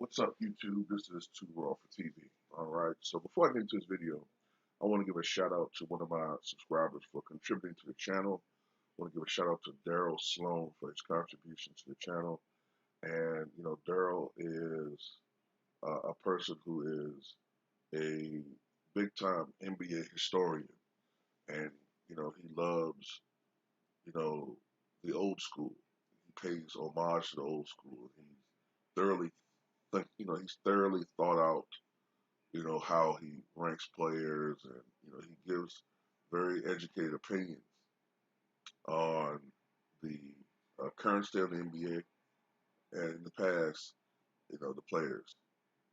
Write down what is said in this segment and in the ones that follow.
What's up, YouTube? This is Too Raw for TV. All right. So before I get into this video, I want to give a shout out to one of my subscribers for contributing to the channel. I want to give a shout out to Daryl Sloan for his contribution to the channel. And Daryl is a person who is a big time NBA historian, and he loves you know the old school. He pays homage to the old school. Thoroughly he's thoroughly thought out how he ranks players, and he gives very educated opinions on the current state of the NBA and in the past, the players.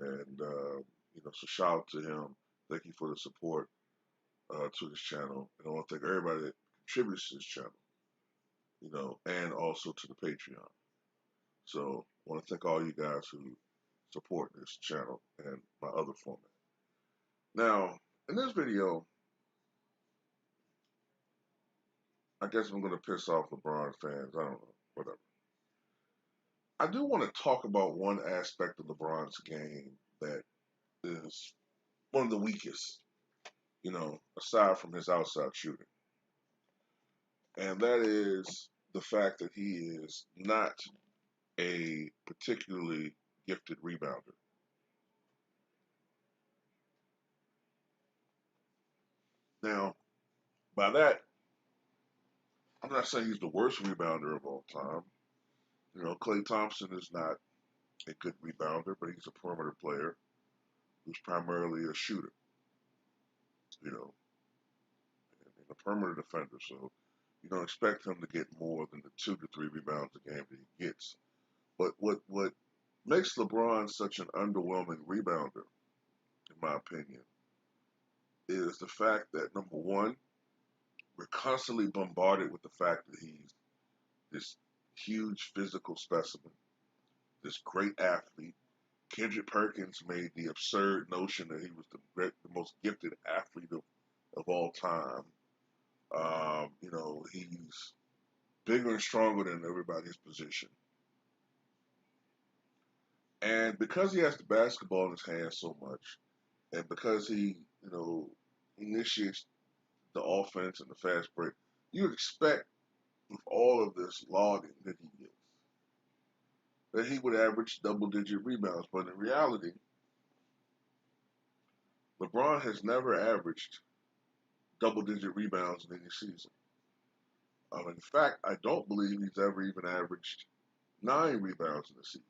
And so shout out to him. Thank you for the support to this channel, and I want to thank everybody that contributes to this channel, and also to the Patreon. So I want to thank all you guys who support this channel and my other format. Now, in this video, I guess I'm going to piss off LeBron fans. I don't know, whatever. I do want to talk about one aspect of LeBron's game that is one of the weakest, aside from his outside shooting. And that is the fact that he is not a particularly gifted rebounder. Now, by that, I'm not saying he's the worst rebounder of all time. Klay Thompson is not a good rebounder, but he's a perimeter player who's primarily a shooter, you know, and a perimeter defender. So you don't expect him to get more than the 2 to 3 rebounds a game that he gets. But what makes LeBron such an underwhelming rebounder, in my opinion, is the fact that, number one, we're constantly bombarded with the fact that he's this huge physical specimen, this great athlete. Kendrick Perkins made the absurd notion that he was the most gifted athlete of all time. He's bigger and stronger than everybody's position. And because he has the basketball in his hands so much, and because he, initiates the offense and the fast break, you expect with all of this logging that he gets, that he would average double-digit rebounds. But in reality, LeBron has never averaged double-digit rebounds in any season. In fact, I don't believe he's ever even averaged 9 rebounds in a season.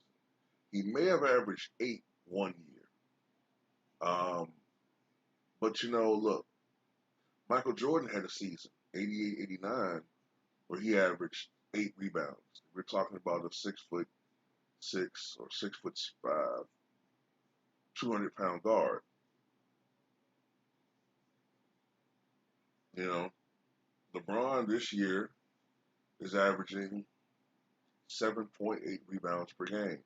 He may have averaged 8 one year. But look, Michael Jordan had a season, 88-89, where he averaged 8 rebounds. We're talking about a 6'6" or 6'5", 200-pound guard. LeBron this year is averaging 7.8 rebounds per game.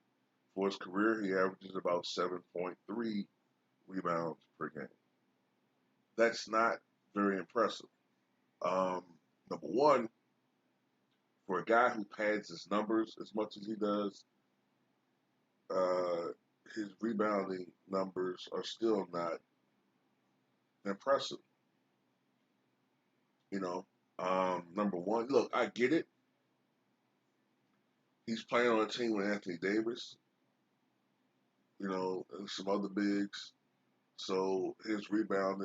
For his career, he averages about 7.3 rebounds per game. That's not very impressive. Number one, for a guy who pads his numbers as much as he does, his rebounding numbers are still not impressive. Number one, look, I get it. He's playing on a team with Anthony Davis, and some other bigs. So his rebounds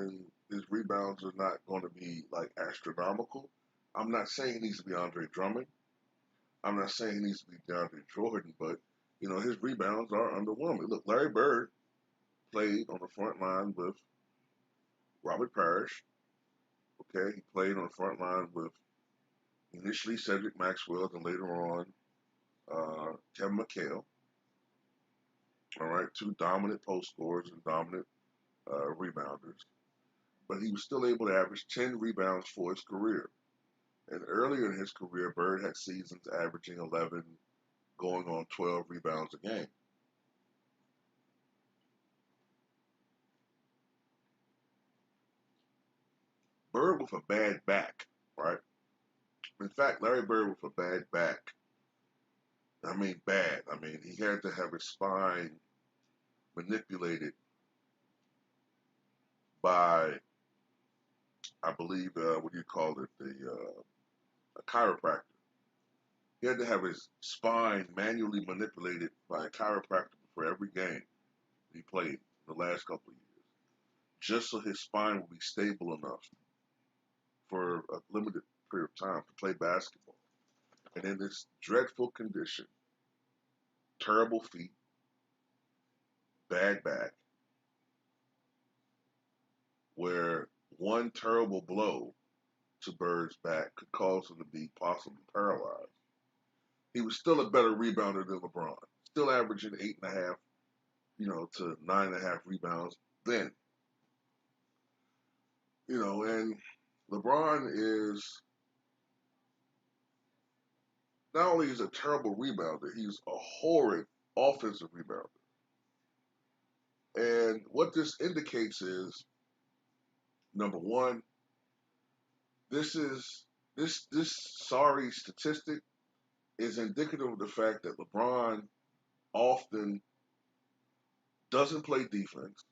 are not going to be like astronomical. I'm not saying he needs to be Andre Drummond. I'm not saying he needs to be DeAndre Jordan, but his rebounds are underwhelming. Look, Larry Bird played on the front line with Robert Parrish. Okay, he played on the front line with initially Cedric Maxwell and later on Kevin McHale. All right, 2 dominant post scorers and dominant rebounders. But he was still able to average 10 rebounds for his career. And earlier in his career, Bird had seasons averaging 11, going on 12 rebounds a game. Bird with a bad back, right? In fact, Larry Bird with a bad back. I mean, bad. I mean, he had to have his spine manipulated by, I believe, what do you call it, a chiropractor. He had to have his spine manually manipulated by a chiropractor for every game he played in the last couple of years, just so his spine would be stable enough for a limited period of time to play basketball. And in this dreadful condition, terrible feet, bad back, where one terrible blow to Bird's back could cause him to be possibly paralyzed. He was still a better rebounder than LeBron, still averaging 8.5, to 9.5 rebounds then. And LeBron is not only is a terrible rebounder, he's a horrid offensive rebounder. And what this indicates is, number one, this sorry statistic is indicative of the fact that LeBron often doesn't play defense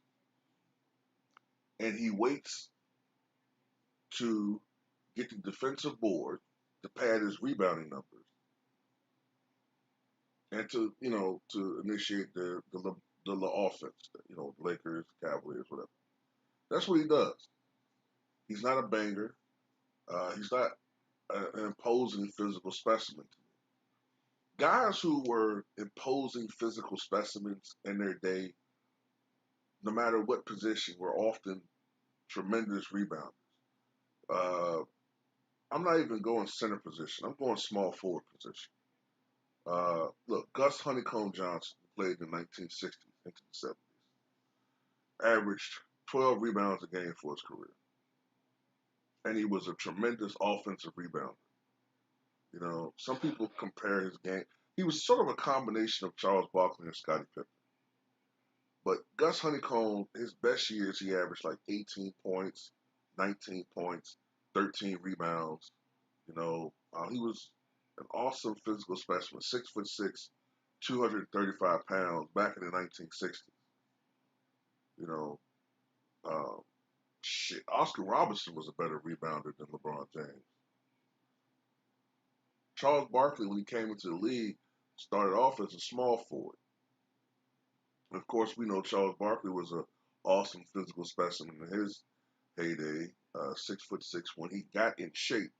and he waits to get the defensive board to pad his rebounding numbers and to initiate the offense, Lakers, Cavaliers, whatever. That's what he does. He's not a banger. He's not an imposing physical specimen. Guys who were imposing physical specimens in their day, no matter what position, were often tremendous rebounders. Uh, I'm not even going center position. I'm going small forward position. Look, Gus Honeycomb Johnson played in the 1960s into the 70s, averaged 12 rebounds a game for his career. And he was a tremendous offensive rebounder. Some people compare his game. He was sort of a combination of Charles Barkley and Scottie Pippen. But Gus Honeycomb, his best years, he averaged like 18 points, 19 points, 13 rebounds. He was an awesome physical specimen, 6'6", 235 pounds back in the 1960s. You know, Oscar Robertson was a better rebounder than LeBron James. Charles Barkley, when he came into the league, started off as a small forward. And of course, we know Charles Barkley was an awesome physical specimen in his heyday, 6'6". When he got in shape,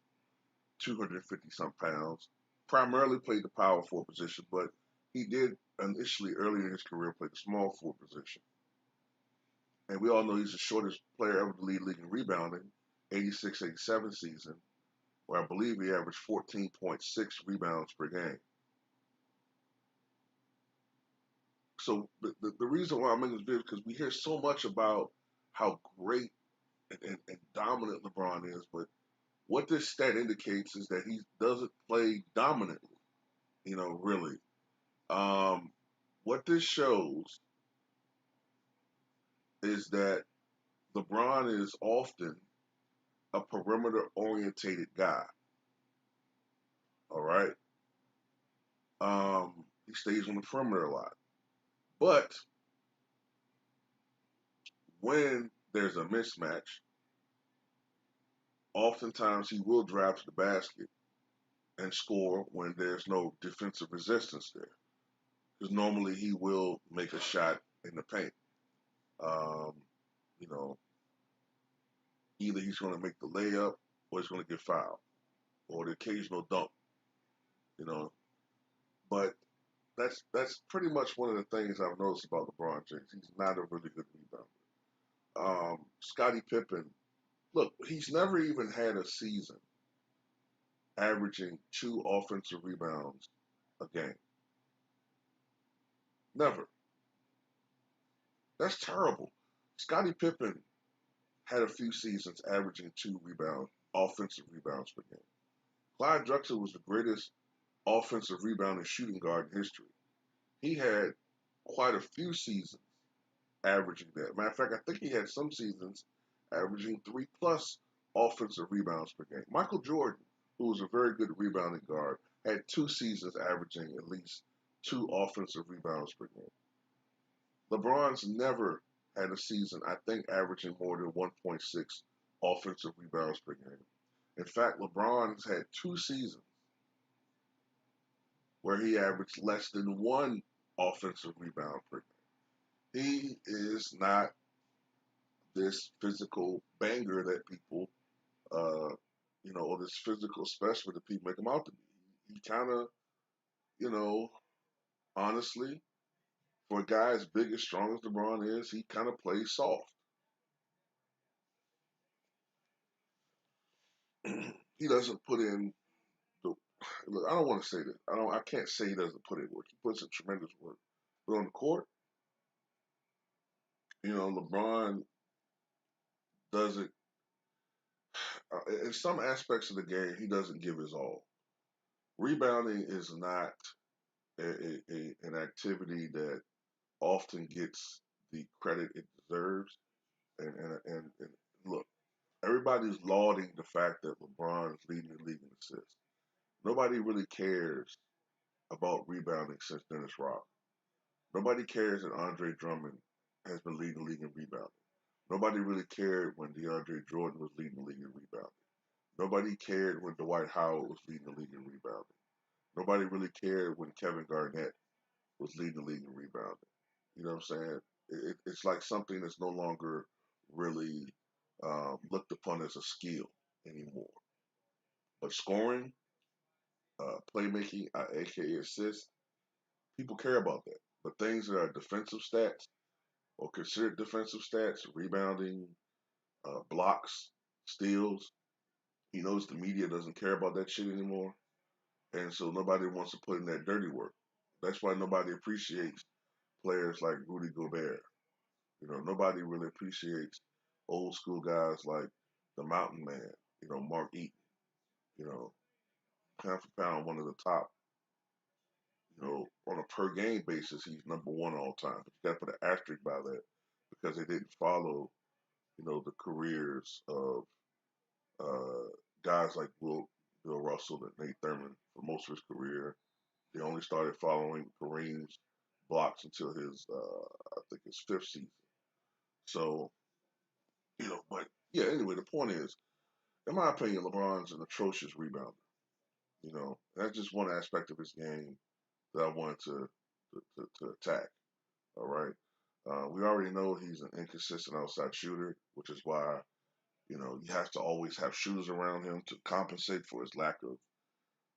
250 some pounds, primarily played the power forward position, but he did initially early in his career play the small forward position. And we all know he's the shortest player ever to lead league in rebounding, 86-87 season, where I believe he averaged 14.6 rebounds per game. So the reason why I'm making this video is because we hear so much about how great and dominant LeBron is, but what this stat indicates is that he doesn't play dominantly, really. What this shows is that LeBron is often a perimeter-orientated guy, all right? He stays on the perimeter a lot. But when there's a mismatch, oftentimes he will drive to the basket and score when there's no defensive resistance there. Because normally he will make a shot in the paint. You know, either he's going to make the layup or he's going to get fouled, or the occasional dunk. But that's pretty much one of the things I've noticed about LeBron James. He's not a really good rebounder. Scottie Pippen, look, he's never even had a season averaging 2 offensive rebounds a game. Never. That's terrible. Scottie Pippen had a few seasons averaging 2 offensive rebounds per game. Clyde Drexler was the greatest offensive rebounding shooting guard in history. He had quite a few seasons averaging that. Matter of fact, I think he had some seasons averaging 3+ offensive rebounds per game. Michael Jordan, who was a very good rebounding guard, had 2 seasons averaging at least 2 offensive rebounds per game. LeBron's never had a season, I think, averaging more than 1.6 offensive rebounds per game. In fact, LeBron's had 2 seasons where he averaged less than one offensive rebound per game. He is not this physical banger that people, uh, or this physical specimen that people make him out to be. He kind of, you know, honestly, for a guy as big as strong as LeBron is, he kind of plays soft. He doesn't put in the. Look, I don't want to say that. I can't say he doesn't put in work. He puts in tremendous work. But on the court, LeBron doesn't. In some aspects of the game, he doesn't give his all. Rebounding is not an activity that often gets the credit it deserves. And look, everybody's lauding the fact that LeBron is leading the league in assists. Nobody really cares about rebounding since Dennis Rodman. Nobody cares that Andre Drummond has been leading the league in rebounding. Nobody really cared when DeAndre Jordan was leading the league in rebounding. Nobody cared when Dwight Howard was leading the league in rebounding. Nobody really cared when Kevin Garnett was leading the league in rebounding. You know what I'm saying? It's like something that's no longer really looked upon as a skill anymore. But scoring, playmaking, aka assists, people care about that. But things that are defensive stats or considered defensive stats, rebounding, blocks, steals, he knows the media doesn't care about that shit anymore. And so nobody wants to put in that dirty work. That's why nobody appreciates players like Rudy Gobert. Nobody really appreciates old school guys like the Mountain Man, Mark Eaton, you know, pound for pound, one of the top, on a per game basis, he's number one all time. But you got to put an asterisk by that because they didn't follow, the careers of uh, guys like Bill Russell and Nate Thurman for most of his career. They only started following Kareem's blocks until I think his fifth season. So, but yeah, anyway, the point is, in my opinion, LeBron's an atrocious rebounder. That's just one aspect of his game that I wanted to attack. All right. We already know he's an inconsistent outside shooter, which is why, he has to always have shooters around him to compensate for his lack of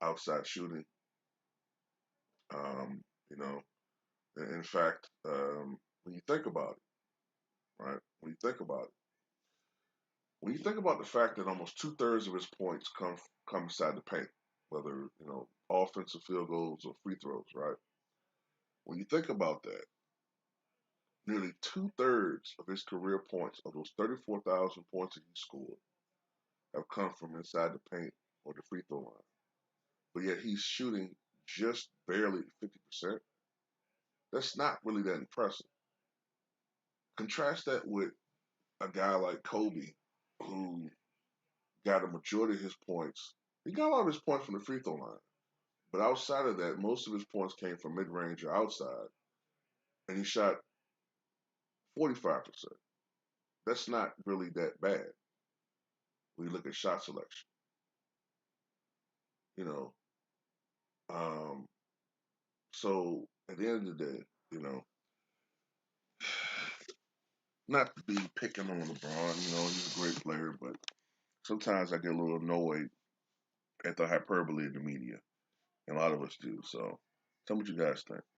outside shooting. Um, you know, in fact, when you think about it, right? When you think about the fact that almost 2/3 of his points come inside the paint, whether offensive field goals or free throws, right? When you think about that, nearly 2/3 of his career points, of those 34,000 points that he scored, have come from inside the paint or the free throw line. But yet he's shooting just barely 50%. That's not really that impressive. Contrast that with a guy like Kobe, who got a majority of his points. He got a lot of his points from the free throw line. But outside of that, most of his points came from mid range or outside. And he shot 45%. That's not really that bad when you look at shot selection. You know, um, so at the end of the day, you know, not to be picking on LeBron, he's a great player, but sometimes I get a little annoyed at the hyperbole of the media. And a lot of us do. So tell me what you guys think.